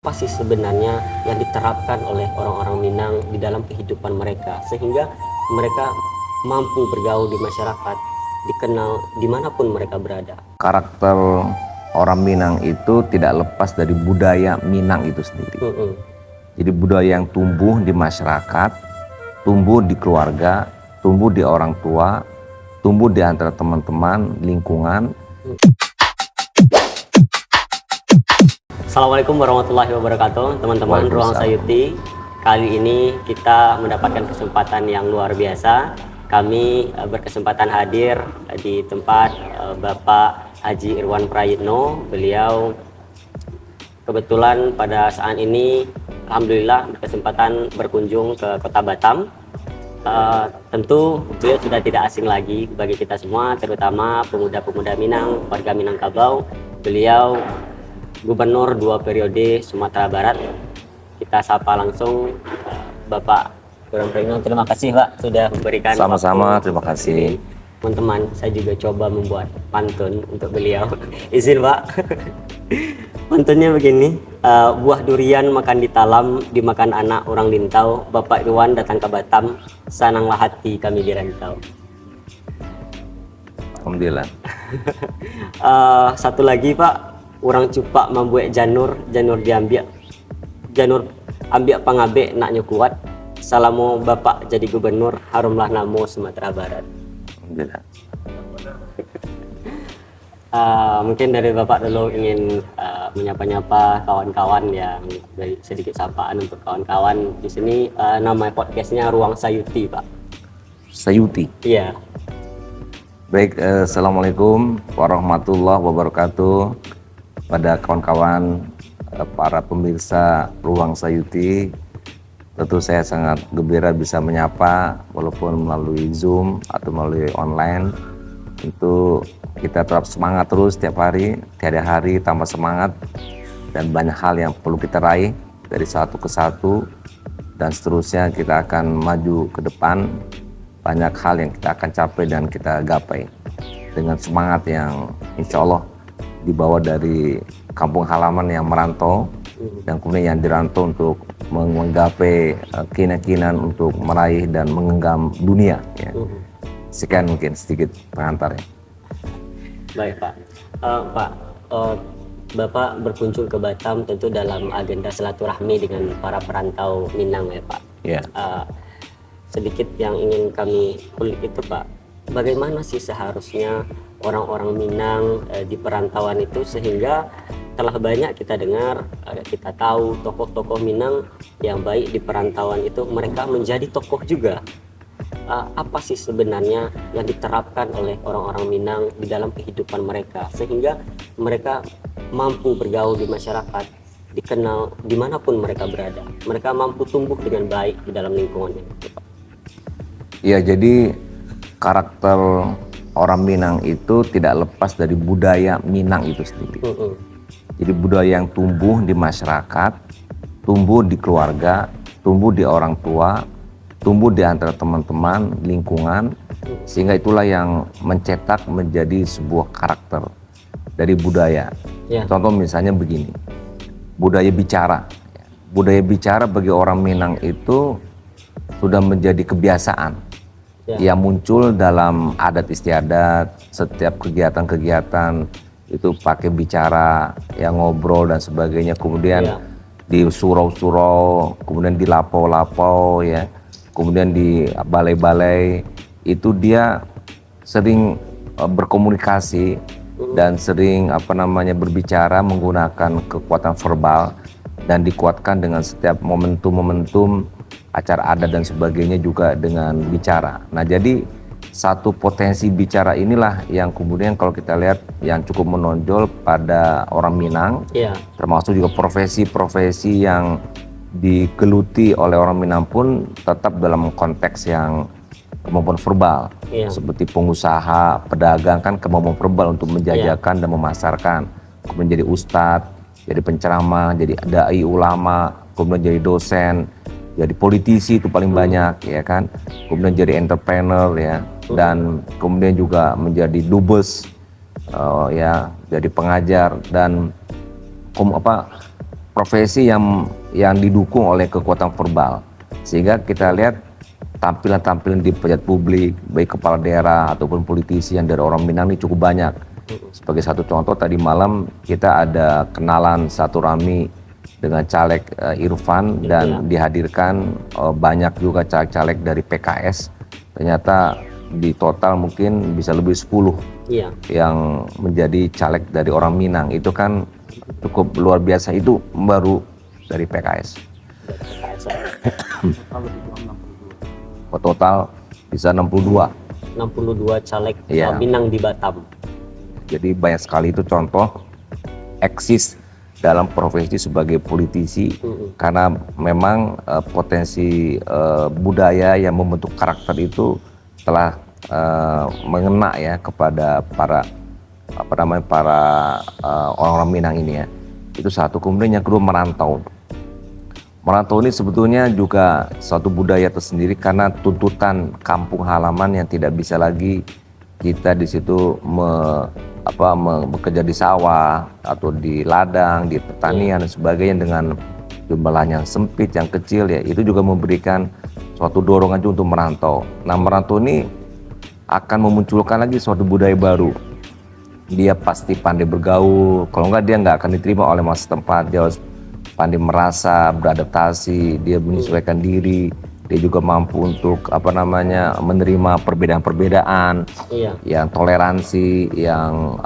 Apa sih sebenarnya yang diterapkan oleh orang-orang Minang di dalam kehidupan mereka sehingga mereka mampu bergaul di masyarakat, dikenal dimanapun mereka berada. Karakter orang Minang itu tidak lepas dari budaya Minang itu sendiri. Jadi budaya yang tumbuh di masyarakat, tumbuh di keluarga, tumbuh di orang tua, tumbuh di antara teman-teman, lingkungan. Assalamualaikum warahmatullahi wabarakatuh, teman-teman Ruang Sayuti. Kali ini kita mendapatkan kesempatan yang luar biasa. Kami berkesempatan hadir di tempat Bapak Haji Irwan Prayitno. Beliau kebetulan pada saat ini alhamdulillah berkesempatan berkunjung ke Kota Batam. Tentu beliau sudah tidak asing lagi bagi kita semua, terutama pemuda-pemuda Minang, warga Minangkabau. Beliau Gubernur 2 periode Sumatera Barat. Kita sapa langsung Bapak Irwan Prayitno. Terima kasih Pak sudah memberikan Sama-sama, waktu. terima kasih. Teman-teman, saya juga coba membuat pantun untuk beliau. Izin Pak. Pantunnya begini, buah durian makan ditalam, dimakan anak orang lintau. Bapak Irwan datang ke Batam, sananglah hati kami dirantau. Alhamdulillah. Satu lagi Pak, orang cupak membuat janur diambil, janur ambil pangabe naknya kuat. Salamu Bapak jadi gubernur, harumlah namo Sumatera Barat. Alhamdulillah. Mungkin dari Bapak dulu ingin menyapa-nyapa kawan-kawan, yang dari sedikit sapaan untuk kawan-kawan di sini. Nama podcastnya Ruang Sayuti Pak. Sayuti. Iya. Baik, assalamualaikum warahmatullahi wabarakatuh. Pada kawan-kawan, para pemirsa Ruang Sayuti, tentu saya sangat gembira bisa menyapa walaupun melalui Zoom atau melalui online. Tentu kita tetap semangat terus setiap hari, tiada hari tambah semangat, dan banyak hal yang perlu kita raih dari satu ke satu, dan seterusnya kita akan maju ke depan. Banyak hal yang kita akan capai dan kita gapai dengan semangat yang insya Allah dibawa dari kampung halaman yang merantau, dan kemudian yang dirantau untuk menggapai keinginan untuk meraih dan menggenggam dunia ya. Sekian mungkin sedikit pengantarnya. Baik Pak. Pak, Bapak berkunjung ke Batam tentu dalam agenda silaturahmi dengan para perantau Minang ya Pak. Ya. Sedikit yang ingin kami kulik itu Pak, bagaimana sih seharusnya orang-orang Minang di perantauan itu, sehingga telah banyak kita dengar, kita tahu tokoh-tokoh Minang yang baik di perantauan itu mereka menjadi tokoh juga. Apa sih sebenarnya yang diterapkan oleh orang-orang Minang di dalam kehidupan mereka sehingga mereka mampu bergaul di masyarakat, dikenal dimanapun mereka berada, mereka mampu tumbuh dengan baik di dalam lingkungannya. Ya, jadi karakter orang Minang itu tidak lepas dari budaya Minang itu sendiri. Jadi budaya yang tumbuh di masyarakat, tumbuh di keluarga, tumbuh di orang tua, tumbuh di antara teman-teman, lingkungan, sehingga itulah yang mencetak menjadi sebuah karakter dari budaya. Contoh misalnya begini, budaya bicara. Budaya bicara bagi orang Minang itu sudah menjadi kebiasaan yang muncul dalam adat istiadat. Setiap kegiatan-kegiatan itu pakai bicara, yang ngobrol dan sebagainya, kemudian di surau-surau, kemudian di lapau-lapau ya, kemudian di balai-balai, itu dia sering berkomunikasi dan sering berbicara menggunakan kekuatan verbal, dan dikuatkan dengan setiap momentum-momentum acara adat dan sebagainya juga dengan bicara. Nah, jadi satu potensi bicara inilah yang kemudian kalau kita lihat yang cukup menonjol pada orang Minang, termasuk juga profesi-profesi yang digeluti oleh orang Minang pun tetap dalam konteks yang kemampuan verbal, seperti pengusaha, pedagang, kan kemampuan verbal untuk menjajakan dan memasarkan. Kemudian jadi ustadz, jadi penceramah, jadi dai ulama, kemudian jadi dosen, jadi politisi itu paling banyak ya kan, kemudian jadi entrepreneur ya, dan kemudian juga menjadi dubes, ya jadi pengajar, dan profesi yang didukung oleh kekuatan verbal, sehingga kita lihat tampilan-tampilan di pejabat publik, baik kepala daerah ataupun politisi yang dari orang Minang ini cukup banyak. Sebagai satu contoh, tadi malam kita ada kenalan satu rami dengan caleg Irfan, dan dihadirkan banyak juga caleg-caleg dari PKS. Ternyata di total mungkin bisa lebih 10 yang menjadi caleg dari orang Minang. Itu kan cukup luar biasa, itu baru dari PKS. Total bisa 62 caleg Minang di Batam. Jadi banyak sekali, itu contoh eksis dalam profesi sebagai politisi, karena memang potensi budaya yang membentuk karakter itu telah mengena ya kepada para orang-orang Minang ini ya. Itu satu. Kemudian yang kedua, merantau. Merantau ini sebetulnya juga suatu budaya tersendiri, karena tuntutan kampung halaman yang tidak bisa lagi kita di situ bekerja di sawah atau di ladang, di pertanian dan sebagainya dengan jumlah yang sempit, yang kecil ya. Itu juga memberikan suatu dorongan juga untuk merantau. Nah, merantau ini akan memunculkan lagi suatu budaya baru. Dia pasti pandai bergaul, kalau enggak dia nggak akan diterima oleh masyarakat setempat. Dia harus pandai merasa, beradaptasi, dia menyesuaikan diri, dia juga mampu untuk menerima perbedaan-perbedaan, yang toleransi, yang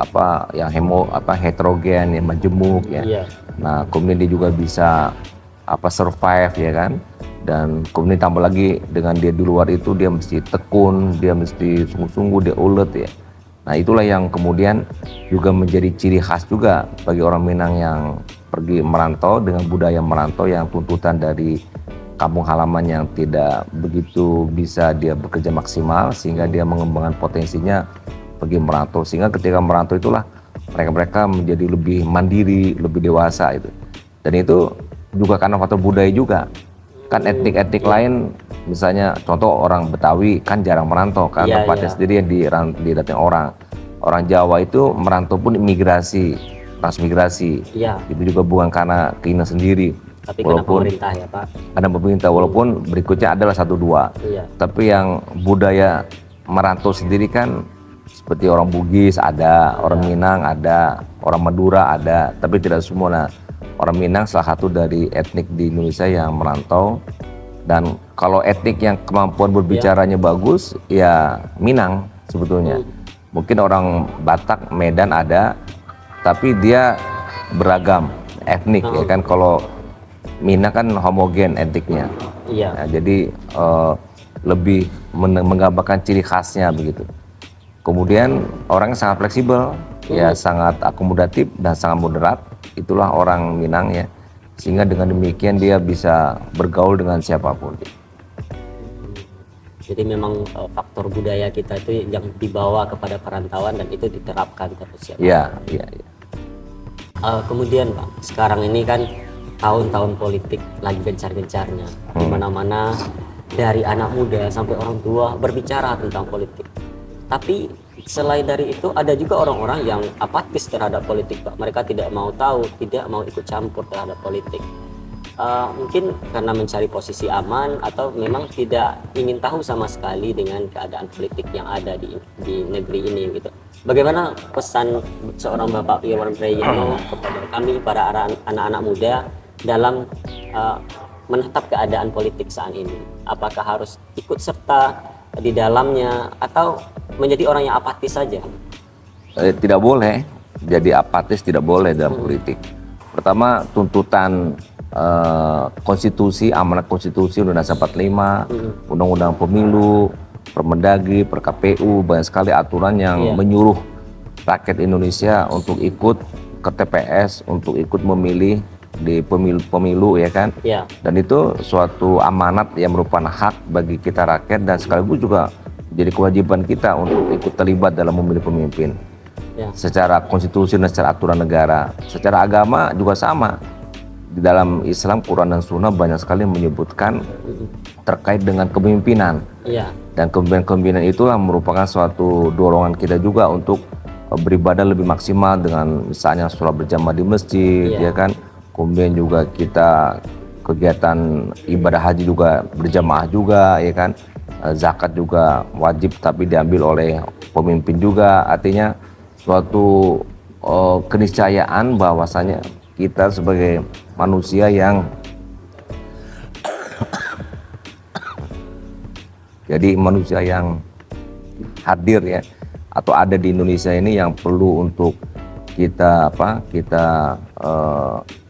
heterogen, yang majemuk ya. Nah, kemudian dia juga bisa survive ya kan. Dan kemudian tambah lagi dengan dia di luar itu, dia mesti tekun, dia mesti sungguh-sungguh, dia ulet ya. Nah, itulah yang kemudian juga menjadi ciri khas juga bagi orang Minang yang pergi merantau, dengan budaya merantau yang tuntutan dari kampung halaman yang tidak begitu bisa dia bekerja maksimal, sehingga dia mengembangkan potensinya pergi merantau. Sehingga ketika merantau itulah mereka menjadi lebih mandiri, lebih dewasa itu. Dan itu juga karena faktor budaya juga. Kan etnik-etnik lain, misalnya contoh orang Betawi kan jarang merantau, kan tempatnya sendiri yang didatangi orang. Orang Jawa itu merantau pun imigrasi, transmigrasi. Itu juga bukan karena keinginan sendiri. Tapi walaupun pemerintah ya Pak. Ada pemerintah, walaupun berikutnya adalah 1-2. Tapi yang budaya merantau sendiri kan seperti orang Bugis ada, orang Minang ada, orang Madura ada, tapi tidak semua. Nah, orang Minang salah satu dari etnik di Indonesia yang merantau. Dan kalau etnik yang kemampuan berbicaranya bagus, ya Minang sebetulnya. Mungkin orang Batak, Medan ada, tapi dia beragam etnik ya kan. Kalau Minang kan homogen etniknya. Nah, jadi lebih menggambarkan ciri khasnya begitu. Kemudian orangnya sangat fleksibel, ya sangat akomodatif dan sangat moderat. Itulah orang Minang ya. Sehingga dengan demikian dia bisa bergaul dengan siapapun. Jadi memang faktor budaya kita itu yang dibawa kepada perantauan dan itu diterapkan terus ya. Iya. Kemudian Pak, sekarang ini kan tahun-tahun politik lagi gencar-gencarnya. Di mana-mana dari anak muda sampai orang tua berbicara tentang politik. Tapi selain dari itu ada juga orang-orang yang apatis terhadap politik Pak. Mereka tidak mau tahu, tidak mau ikut campur terhadap politik. Mungkin karena mencari posisi aman atau memang tidak ingin tahu sama sekali dengan keadaan politik yang ada di negeri ini gitu. Bagaimana pesan seorang Bapak Irwan Prayitno kepada kami para anak-anak muda dalam menatap keadaan politik saat ini? Apakah harus ikut serta di dalamnya atau menjadi orang yang apatis saja? Tidak boleh jadi apatis, tidak boleh dalam politik. Pertama, tuntutan konstitusi, amanat konstitusi Undang-Undang 45, Undang-Undang Pemilu, Permendagri, PerKPU, banyak sekali aturan yang menyuruh rakyat Indonesia untuk ikut ke TPS, untuk ikut memilih di pemilu ya kan. Dan itu suatu amanat yang merupakan hak bagi kita rakyat, dan sekaligus juga jadi kewajiban kita untuk ikut terlibat dalam memilih pemimpin. Secara konstitusi dan secara aturan negara. Secara agama juga sama. Di dalam Islam, Quran dan Sunnah banyak sekali menyebutkan terkait dengan kepemimpinan. Dan kepemimpinan itulah merupakan suatu dorongan kita juga untuk beribadah lebih maksimal dengan misalnya sholat berjamaah di masjid, ya kan, kemudian juga kita kegiatan ibadah haji juga berjamaah juga, ya kan. Zakat juga wajib tapi diambil oleh pemimpin juga, artinya suatu keniscayaan bahwasanya kita sebagai manusia yang jadi manusia yang hadir ya atau ada di Indonesia ini yang perlu untuk kita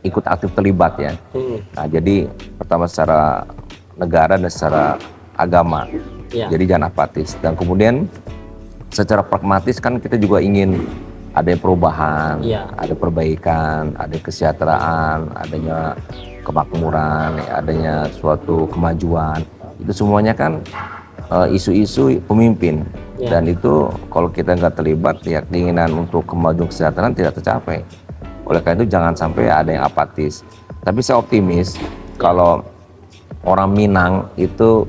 ikut aktif terlibat ya. Nah, jadi pertama secara negara dan secara agama. Ya. Jadi jangan apatis. Dan kemudian secara pragmatis kan kita juga ingin ada perubahan, ya, ada perbaikan, ada kesejahteraan, adanya kemakmuran, adanya suatu kemajuan. Itu semuanya kan isu-isu pemimpin. Ya. Dan itu kalau kita nggak terlibat ya keinginan untuk kemajuan kesejahteraan tidak tercapai. Oleh karena itu jangan sampai ada yang apatis. Tapi saya optimis kalau orang Minang itu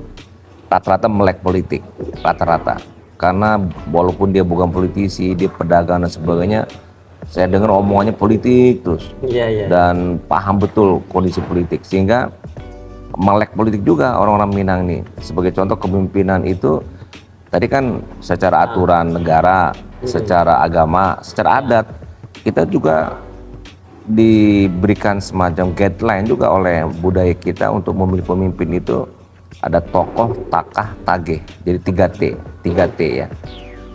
rata-rata melek politik, rata-rata. Karena walaupun dia bukan politisi, dia pedagang dan sebagainya, saya dengar omongannya politik terus. Dan paham betul kondisi politik. Sehingga melek politik juga orang-orang Minang nih. Sebagai contoh kepemimpinan itu, tadi kan secara aturan negara, secara agama, secara adat, kita juga diberikan semacam guideline juga oleh budaya kita untuk memilih pemimpin itu ada tokoh, takah, tagih. Jadi 3T ya.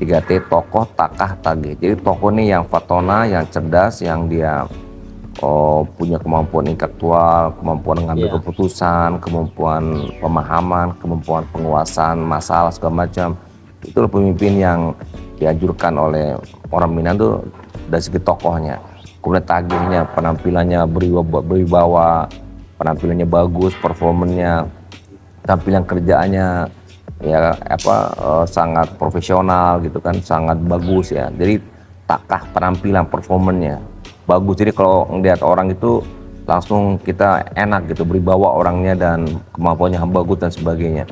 3T tokoh, takah, tagih. Jadi tokoh ini yang fatona, yang cerdas, yang dia punya kemampuan intelektual, kemampuan mengambil keputusan, kemampuan pemahaman, kemampuan penguasaan masalah segala macam. Itulah pemimpin yang dianjurkan oleh orang Minang tuh dari segi tokohnya. Kemudian tagihnya, penampilannya berwibawa, penampilannya bagus, performanya, tampilan kerjaannya ya sangat profesional gitu kan, sangat bagus ya. Jadi takah penampilan performanya bagus. Jadi kalau ngeliat orang itu langsung kita enak gitu, berwibawa orangnya dan kemampuannya bagus dan sebagainya.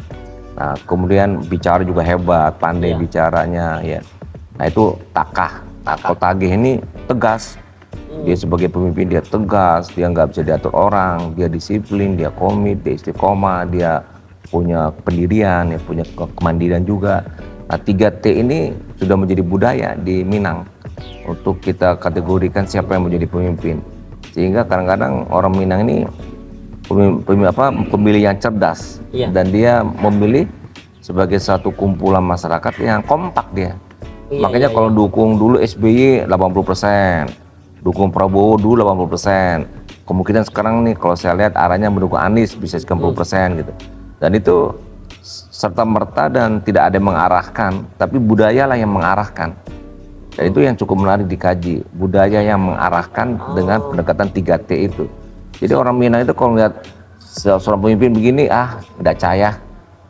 Nah, kemudian bicara juga hebat, pandai bicaranya ya. Nah, itu takah. Nah, kalau tagih ini tegas. Dia sebagai pemimpin dia tegas, dia nggak bisa diatur orang, dia disiplin, dia komit, dia istiqomah, dia punya pendirian, ya punya kemandirian juga. Nah, 3T ini sudah menjadi budaya di Minang untuk kita kategorikan siapa yang menjadi pemimpin. Sehingga kadang-kadang orang Minang ini pemilih yang cerdas dan dia memilih sebagai satu kumpulan masyarakat yang kompak dia. Makanya kalau dukung dulu SBY 80%. Dukung Prabowo dulu 80%. Kemungkinan sekarang nih kalau saya lihat arahnya mendukung Anies bisa 90% gitu. Dan itu serta merta dan tidak ada yang mengarahkan, tapi budaya lah yang mengarahkan. Dan itu yang cukup menarik dikaji, budaya yang mengarahkan dengan pendekatan 3T itu. Jadi orang Minang itu kalau lihat seorang pemimpin begini, nggak cahaya,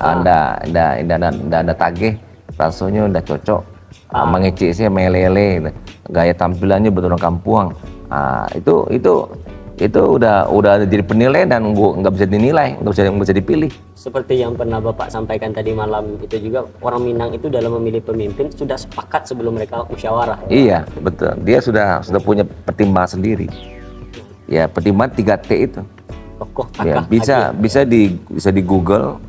nggak tagih, rasanya nggak cocok, mengecek sih melele, gaya tampilannya betul orang kampuang. Itu udah jadi penilai dan nggak bisa dinilai, nggak bisa dipilih. Seperti yang pernah Bapak sampaikan tadi malam itu juga, orang Minang itu dalam memilih pemimpin sudah sepakat sebelum mereka musyawarah. Iya, betul. Dia sudah punya pertimbangan sendiri. Ya, pertimbangan 3T itu. Tokoh, ya, bisa di Google.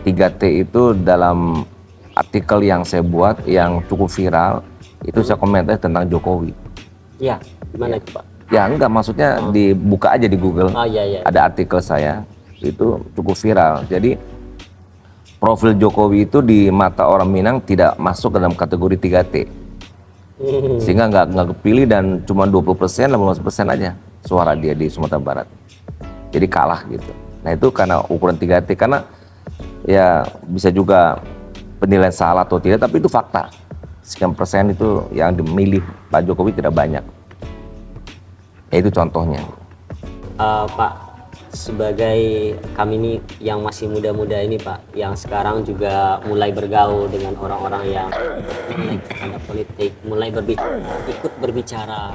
3T itu dalam artikel yang saya buat yang cukup viral. Itu saya komentar tentang Jokowi. Iya, gimana itu Pak? Ya enggak, maksudnya dibuka aja di Google. Ada artikel saya, itu cukup viral. Jadi profil Jokowi itu di mata orang Minang tidak masuk ke dalam kategori 3T. Sehingga nggak kepilih dan cuma 20%, 18% aja suara dia di Sumatera Barat. Jadi kalah gitu. Nah itu karena ukuran 3T, karena ya bisa juga penilaian salah atau tidak, tapi itu fakta. Sekian persen itu yang dimilih Pak Jokowi tidak banyak. Ya itu contohnya. Pak, sebagai kami ini yang masih muda-muda ini Pak, yang sekarang juga mulai bergaul dengan orang-orang yang mulai terhadap politik, mulai ikut berbicara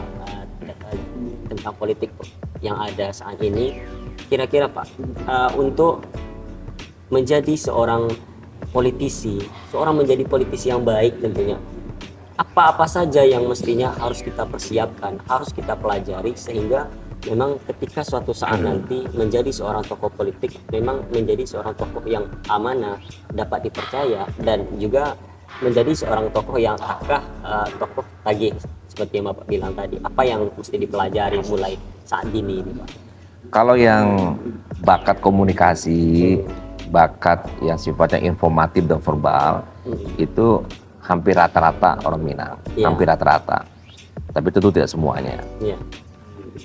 tentang politik yang ada saat ini. Kira-kira Pak, untuk menjadi seorang politisi, menjadi politisi yang baik tentunya, apa-apa saja yang mestinya harus kita persiapkan, harus kita pelajari sehingga memang ketika suatu saat nanti menjadi seorang tokoh politik, memang menjadi seorang tokoh yang amanah, dapat dipercaya, dan juga menjadi seorang tokoh yang takah, tokoh tagih seperti yang Bapak bilang tadi. Apa yang mesti dipelajari mulai saat dini ini, Pak? Kalau yang bakat komunikasi, bakat yang sifatnya informatif dan verbal, itu hampir rata-rata orang Minang, hampir rata-rata. Tapi tentu tidak semuanya.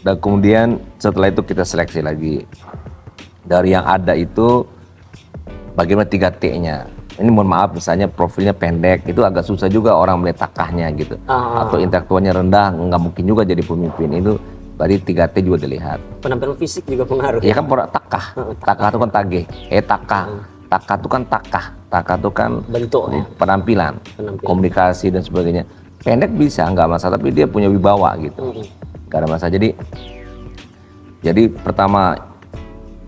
Dan kemudian setelah itu kita seleksi lagi. Dari yang ada itu, bagaimana 3T-nya. Ini mohon maaf, misalnya profilnya pendek, itu agak susah juga orang melihat takahnya gitu. Atau intelektualnya rendah, nggak mungkin juga jadi pemimpin. Itu berarti 3T juga dilihat. Penampilan fisik juga pengaruh. Iya kan, takah. Takah itu kan tagih. Takah. Takah itu kan takah. Takah itu kan bentuknya. Penampilan, komunikasi dan sebagainya. Pendek bisa, nggak masalah, tapi dia punya wibawa gitu. Nggak ada masalah. Jadi pertama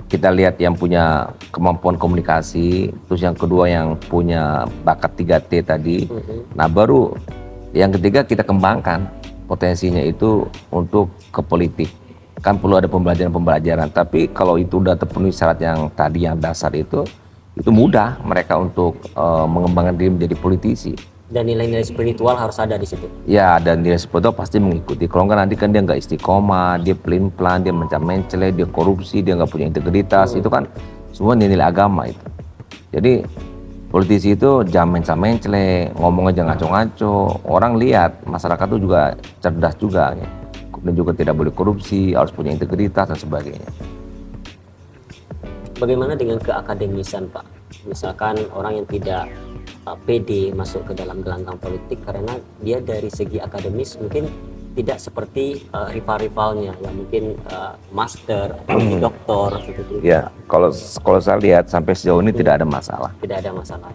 kita lihat yang punya kemampuan komunikasi, terus yang kedua yang punya bakat 3T tadi. Nah baru yang ketiga kita kembangkan potensinya itu untuk ke politik. Kan perlu ada pembelajaran-pembelajaran, tapi kalau itu udah terpenuhi syarat yang tadi yang dasar itu mudah mereka untuk mengembangkan diri menjadi politisi. Dan nilai-nilai spiritual harus ada di situ. Ya, dan nilai spiritual pasti mengikuti. Kalau nggak nanti kan dia nggak istiqomah, dia pelin-pelan, dia mencela, dia korupsi, dia nggak punya integritas. Itu kan semua nilai agama itu. Jadi politisi itu jangan mencela, ngomongnya jangan ngaco-ngaco. Orang lihat, masyarakat itu juga cerdas juga. Ya. Kemudian juga tidak boleh korupsi, harus punya integritas dan sebagainya. Bagaimana dengan keakademisan, Pak? Misalkan orang yang tidak PD masuk ke dalam gelanggang politik karena dia dari segi akademis mungkin tidak seperti rival-rivalnya yang mungkin master atau doktor seperti itu. Ya, kalau saya lihat sampai sejauh ini tidak ada masalah. Tidak ada masalah.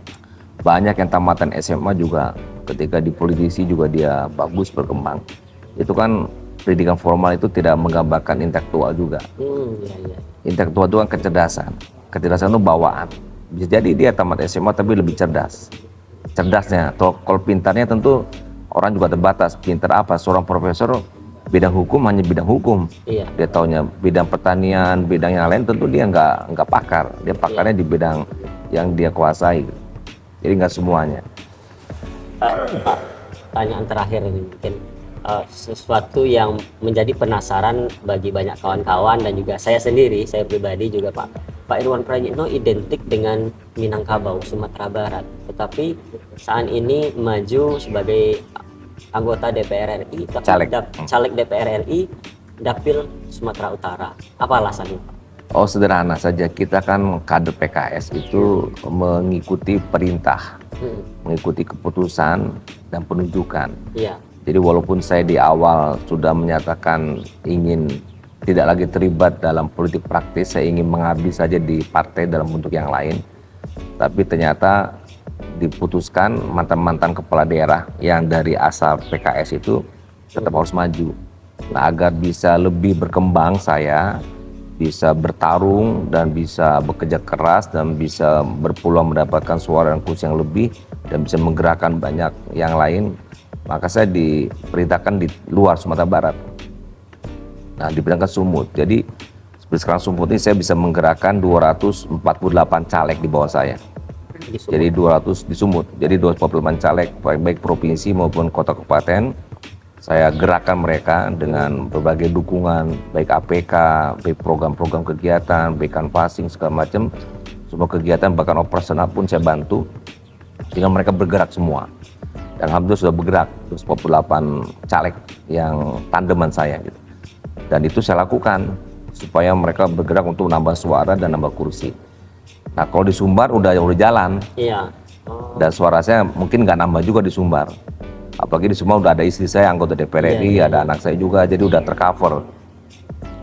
Banyak yang tamatan SMA juga ketika di politisi juga dia bagus berkembang. Itu kan pendidikan formal itu tidak menggambarkan intelektual juga. Intelektual itu kan kecerdasan. Kecerdasan itu bawaan. Bisa jadi dia tamat SMA tapi lebih cerdas. Cerdasnya, kalau pintarnya tentu orang juga terbatas. Pintar apa? Seorang profesor bidang hukum hanya bidang hukum. Dia taunya bidang pertanian, bidang yang lain tentu dia nggak pakar. Dia pakarnya di bidang yang dia kuasai. Jadi nggak semuanya. Pak, pertanyaan terakhir ini mungkin sesuatu yang menjadi penasaran bagi banyak kawan-kawan dan juga saya sendiri, saya pribadi juga Pak Irwan Prayitno identik dengan Minangkabau, Sumatera Barat. Tetapi saat ini maju sebagai anggota DPR RI, caleg DPR RI, Dapil Sumatera Utara. Apa alasannya, Pak? Oh, sederhana saja. Kita kan kader PKS itu mengikuti perintah, mengikuti keputusan dan penunjukan. Jadi walaupun saya di awal sudah menyatakan ingin tidak lagi terlibat dalam politik praktis, saya ingin mengabdi saja di partai dalam bentuk yang lain. Tapi ternyata diputuskan mantan-mantan kepala daerah yang dari asal PKS itu tetap harus maju. Nah, agar bisa lebih berkembang saya, bisa bertarung dan bisa bekerja keras dan bisa berpeluang mendapatkan suara dan kursi yang lebih dan bisa menggerakkan banyak yang lain, maka saya diperintahkan di luar Sumatera Barat. Nah, diperintahkan Sumut. Jadi sekarang Sumut ini saya bisa menggerakkan 248 caleg di bawah saya. Jadi 200 di Sumut. Jadi 248 caleg baik provinsi maupun kota kabupaten. Saya gerakkan mereka dengan berbagai dukungan, baik APK, baik program-program kegiatan, baik canvassing segala macam. Semua kegiatan bahkan operasional pun saya bantu sehingga mereka bergerak semua. Dan alhamdulillah sudah bergerak 248 caleg yang tandeman saya gitu. Dan itu saya lakukan supaya mereka bergerak untuk nambah suara dan nambah kursi. Nah, kalau di Sumbar udah jalan. Dan suara saya mungkin nggak nambah juga di Sumbar. Apalagi di Sumbar udah ada istri saya anggota DPR RI, ada anak saya juga, jadi udah tercover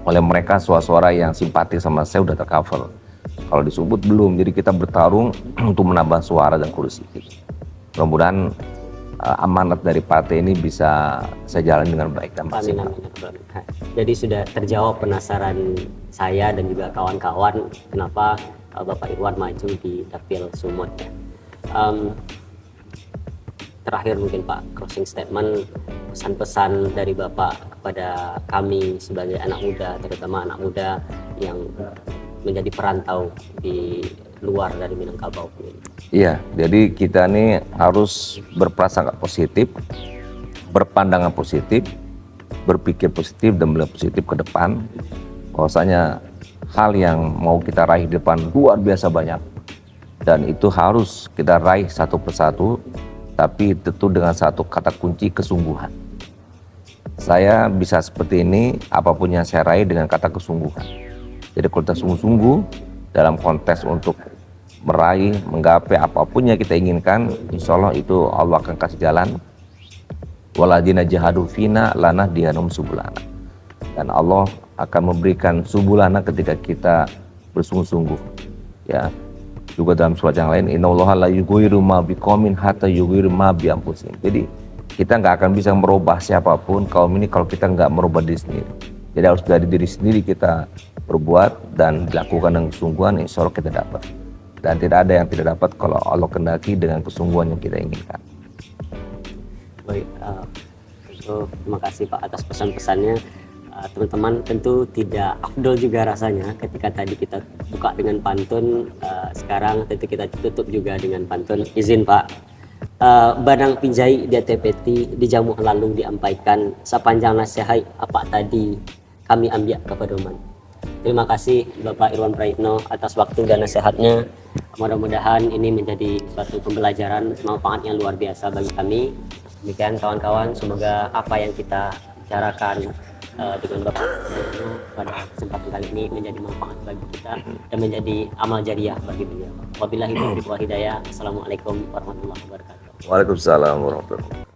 oleh mereka. Suara-suara yang simpati sama saya udah tercover. Kalau di Sumut belum, jadi kita bertarung untuk menambah suara dan kursi. Mudah-mudahan amanat dari partai ini bisa saya jalan dengan baik dan maksimal. Jadi sudah terjawab penasaran saya dan juga kawan-kawan kenapa Bapak Irwan maju di Dapil Sumut. terakhir mungkin Pak, closing statement, pesan-pesan dari Bapak kepada kami sebagai anak muda, terutama anak muda yang menjadi perantau di luar dari Minangkabau ini. Iya, jadi kita nih harus berprasangka positif, berpandangan positif, berpikir positif dan melihat positif ke depan. Bahwasanya hal yang mau kita raih di depan luar biasa banyak, dan itu harus kita raih satu persatu, tapi tentu dengan satu kata kunci, kesungguhan. Saya bisa seperti ini apapun yang saya raih dengan kata kesungguhan. Jadi kalau kita sungguh-sungguh dalam konteks untuk meraih, menggapai apapun yang kita inginkan, insya Allah itu Allah akan kasih jalan. Waladina jahadu fina lana dihanum subulana. Dan Allah akan memberikan subulana ketika kita bersungguh-sungguh. Ya, juga dalam surat yang lain, innallaha la yughayyiru ma biqaumin hatta yughayyiru ma bi anfusihim. Jadi kita nggak akan bisa merubah siapapun kaum ini kalau kita nggak merubah diri sendiri. Jadi harus dari diri sendiri kita berbuat dan dilakukan dengan kesungguhan, insya Allah kita dapat. Dan tidak ada yang tidak dapat kalau Allah kehendaki dengan kesungguhan yang kita inginkan. Baik, terima kasih Pak atas pesan-pesannya. Teman-teman, tentu tidak afdol juga rasanya ketika tadi kita buka dengan pantun, sekarang tentu kita tutup juga dengan pantun. Izin Pak, Banang Pinjai di TPT di jamu lalu diampaikan sepanjang nasihat apa tadi kami ambil kepedoman. Terima kasih Bapak Irwan Praitno atas waktu dan nasihatnya. Mudah-mudahan ini menjadi suatu pembelajaran manfaat yang luar biasa bagi kami. Demikian kawan-kawan, semoga apa yang kita bicarakan dengan Bapak pada kesempatan kali ini menjadi manfaat bagi kita dan menjadi amal jariah bagi beliau. Wabillahi taufiq wal hidayah. Assalamualaikum warahmatullahi wabarakatuh. Waalaikumsalam warahmatullahi wabarakatuh.